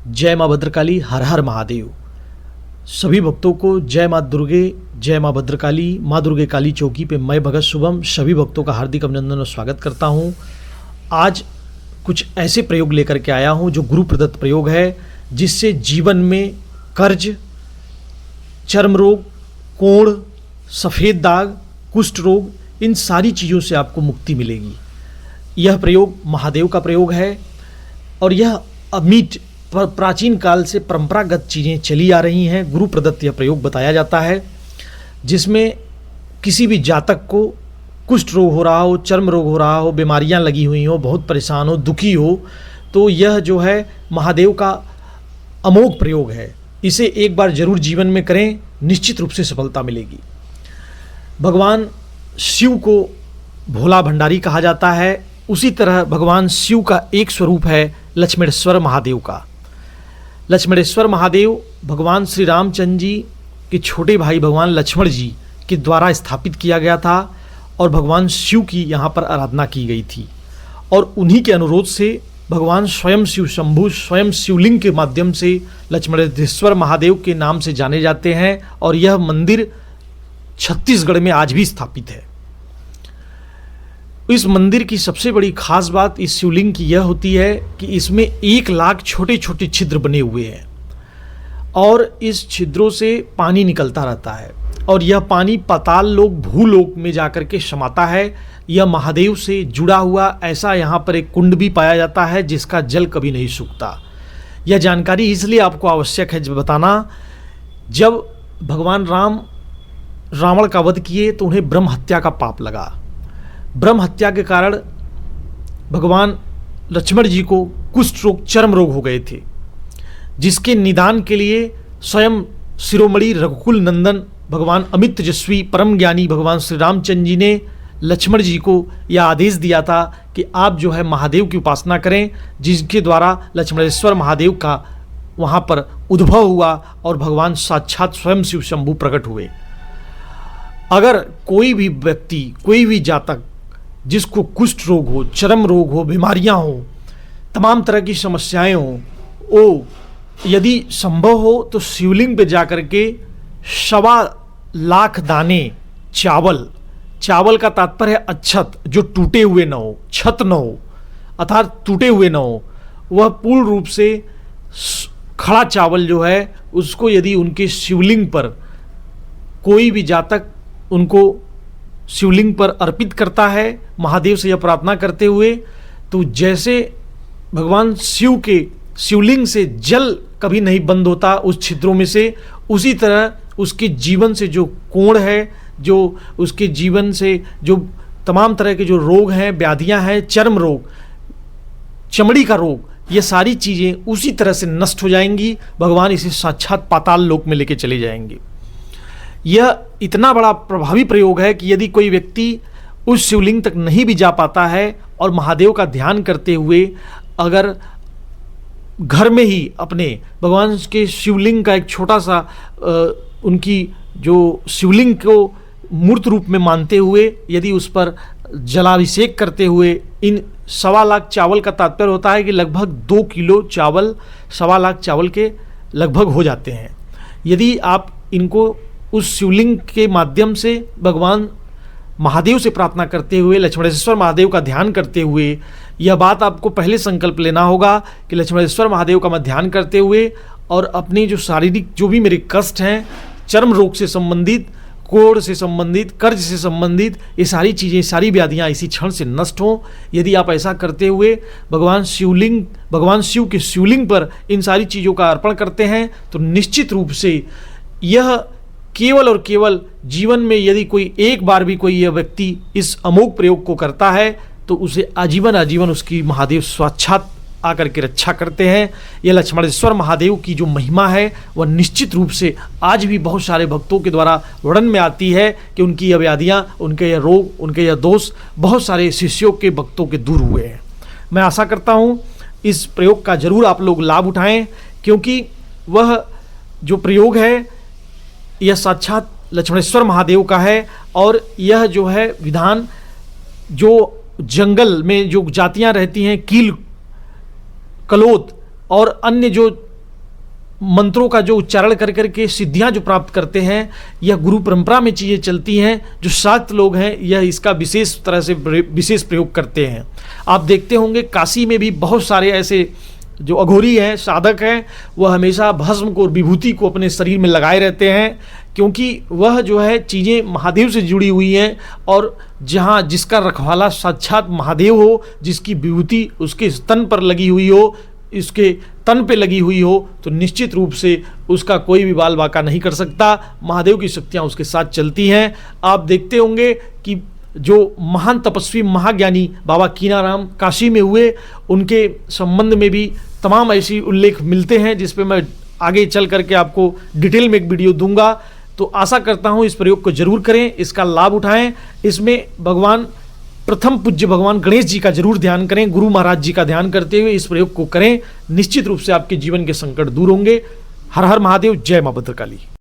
जय माँ भद्रकाली, हर हर महादेव। सभी भक्तों को जय माँ दुर्गे, जय माँ भद्रकाली, माँ दुर्गे काली चौकी पे मैं भगत शुभम सभी भक्तों का हार्दिक अभिनंदन और स्वागत करता हूँ। आज कुछ ऐसे प्रयोग लेकर के आया हूँ जो गुरु प्रदत्त प्रयोग है, जिससे जीवन में कर्ज, चर्म रोग, कोढ़, सफ़ेद दाग, कुष्ठ रोग, इन सारी चीज़ों से आपको मुक्ति मिलेगी। यह प्रयोग महादेव का प्रयोग है और यह अमीट प्राचीन काल से परंपरागत चीज़ें चली आ रही हैं। गुरु प्रदत्त यह प्रयोग बताया जाता है, जिसमें किसी भी जातक को कुष्ठ रोग हो रहा हो, चर्म रोग हो रहा हो, बीमारियां लगी हुई हो, बहुत परेशान हो, दुखी हो, तो यह जो है महादेव का अमोघ प्रयोग है। इसे एक बार जरूर जीवन में करें, निश्चित रूप से सफलता मिलेगी। भगवान शिव को भोला भंडारी कहा जाता है, उसी तरह भगवान शिव का एक स्वरूप है लक्ष्मणेश्वर महादेव का। लक्ष्मणेश्वर महादेव भगवान श्री रामचंद्र जी के छोटे भाई भगवान लक्ष्मण जी के द्वारा स्थापित किया गया था और भगवान शिव की यहाँ पर आराधना की गई थी। और उन्हीं के अनुरोध से भगवान स्वयं शिव शंभु स्वयं शिवलिंग के माध्यम से लक्ष्मणेश्वर महादेव के नाम से जाने जाते हैं और यह मंदिर छत्तीसगढ़ में आज भी स्थापित है। इस मंदिर की सबसे बड़ी खास बात इस शिवलिंग की यह होती है कि इसमें 1 लाख छोटे छोटे छिद्र बने हुए हैं और इस छिद्रों से पानी निकलता रहता है और यह पानी पाताल लोक भूलोक में जाकर के समाता है। यह महादेव से जुड़ा हुआ ऐसा यहाँ पर एक कुंड भी पाया जाता है जिसका जल कभी नहीं सूखता। यह जानकारी इसलिए आपको आवश्यक है बताना, जब भगवान राम रावण का वध किए तो उन्हें ब्रह्म हत्या का पाप लगा। ब्रह्म हत्या के कारण भगवान लक्ष्मण जी को कुष्ठ रोग, चर्म रोग हो गए थे, जिसके निदान के लिए स्वयं शिरोमणि रघुकुल नंदन भगवान अमित तेजस्वी परम ज्ञानी भगवान श्री रामचंद्र जी ने लक्ष्मण जी को यह आदेश दिया था कि आप जो है महादेव की उपासना करें, जिसके द्वारा लक्ष्मणेश्वर महादेव का वहाँ पर उद्भव हुआ और भगवान साक्षात स्वयं शिव शंभु प्रकट हुए। अगर कोई भी व्यक्ति, कोई भी जातक जिसको कुष्ठ रोग हो, चर्म रोग हो, बीमारियां हो, तमाम तरह की समस्याएं हो, वो यदि संभव हो तो शिवलिंग पे जाकर के 1.25 लाख दाने चावल का तात्पर्य है अच्छत, जो टूटे हुए न हो, छत न हो, अर्थात टूटे हुए न हो, वह पूर्ण रूप से खड़ा चावल जो है उसको यदि उनके शिवलिंग पर कोई भी जातक उनको शिवलिंग पर अर्पित करता है महादेव से यह प्रार्थना करते हुए, तो जैसे भगवान शिव के शिवलिंग से जल कभी नहीं बंद होता उस छिद्रों में से, उसी तरह उसके जीवन से जो कोढ़ है, जो उसके जीवन से जो तमाम तरह के जो रोग हैं, व्याधियां हैं, चर्म रोग, चमड़ी का रोग, ये सारी चीज़ें उसी तरह से नष्ट हो जाएंगी। भगवान इसे साक्षात पाताल लोक में लेके चले जाएंगे। यह इतना बड़ा प्रभावी प्रयोग है कि यदि कोई व्यक्ति उस शिवलिंग तक नहीं भी जा पाता है और महादेव का ध्यान करते हुए अगर घर में ही अपने भगवान के शिवलिंग का एक छोटा सा उनकी जो शिवलिंग को मूर्त रूप में मानते हुए यदि उस पर जलाभिषेक करते हुए, इन 1.25 लाख चावल का तात्पर्य होता है कि लगभग 2 किलो चावल 1.25 लाख चावल के लगभग हो जाते हैं। यदि आप इनको उस शिवलिंग के माध्यम से भगवान महादेव से प्रार्थना करते हुए, लक्ष्मणेश्वर महादेव का ध्यान करते हुए, यह बात आपको पहले संकल्प लेना होगा कि लक्ष्मणेश्वर महादेव का मैं ध्यान करते हुए और अपनी जो शारीरिक जो भी मेरे कष्ट हैं, चर्म रोग से संबंधित, कोढ़ से संबंधित, कर्ज से संबंधित, ये सारी चीज़ें, सारी व्याधियाँ इसी क्षण से नष्ट हों। यदि आप ऐसा करते हुए भगवान शिव के शिवलिंग पर इन सारी चीज़ों का अर्पण करते हैं तो निश्चित रूप से यह केवल और केवल जीवन में यदि कोई एक बार भी कोई यह व्यक्ति इस अमोघ प्रयोग को करता है तो उसे आजीवन उसकी महादेव साक्षात आकर के रक्षा करते हैं। यह लक्ष्मणेश्वर महादेव की जो महिमा है वह निश्चित रूप से आज भी बहुत सारे भक्तों के द्वारा वर्णन में आती है कि उनकी यह व्याधियाँ, उनके यह रोग, उनके यह दोष बहुत सारे शिष्यों के भक्तों के दूर हुए हैं। मैं आशा करता हूँ इस प्रयोग का जरूर आप लोग लाभ उठाएं, क्योंकि वह जो प्रयोग है यह साक्षात लक्ष्मणेश्वर महादेव का है और यह जो है विधान जो जंगल में जो जातियां रहती हैं, कील, कलोत और अन्य जो मंत्रों का जो उच्चारण कर करके सिद्धियां जो प्राप्त करते हैं, यह गुरु परंपरा में चीज़ें चलती हैं। जो शाक्त लोग हैं यह इसका विशेष तरह से विशेष प्रयोग करते हैं। आप देखते होंगे काशी में भी बहुत सारे ऐसे जो अघोरी हैं, साधक हैं, वह हमेशा भस्म को और विभूति को अपने शरीर में लगाए रहते हैं, क्योंकि वह जो है चीज़ें महादेव से जुड़ी हुई हैं। और जहाँ जिसका रखवाला साक्षात महादेव हो, जिसकी विभूति उसके तन पर लगी हुई हो, इसके तन पे लगी हुई हो, तो निश्चित रूप से उसका कोई भी बाल बाका नहीं कर सकता। महादेव की शक्तियाँ उसके साथ चलती हैं। आप देखते होंगे कि जो महान तपस्वी महाज्ञानी बाबा कीनाराम काशी में हुए, उनके संबंध में भी तमाम ऐसी उल्लेख मिलते हैं, जिस पे मैं आगे चल करके आपको डिटेल में एक वीडियो दूंगा। तो आशा करता हूँ इस प्रयोग को जरूर करें, इसका लाभ उठाएं। इसमें भगवान प्रथम पूज्य भगवान गणेश जी का जरूर ध्यान करें, गुरु महाराज जी का ध्यान करते हुए इस प्रयोग को करें। निश्चित रूप से आपके जीवन के संकट दूर होंगे। हर हर महादेव, जय मां भद्रकाली।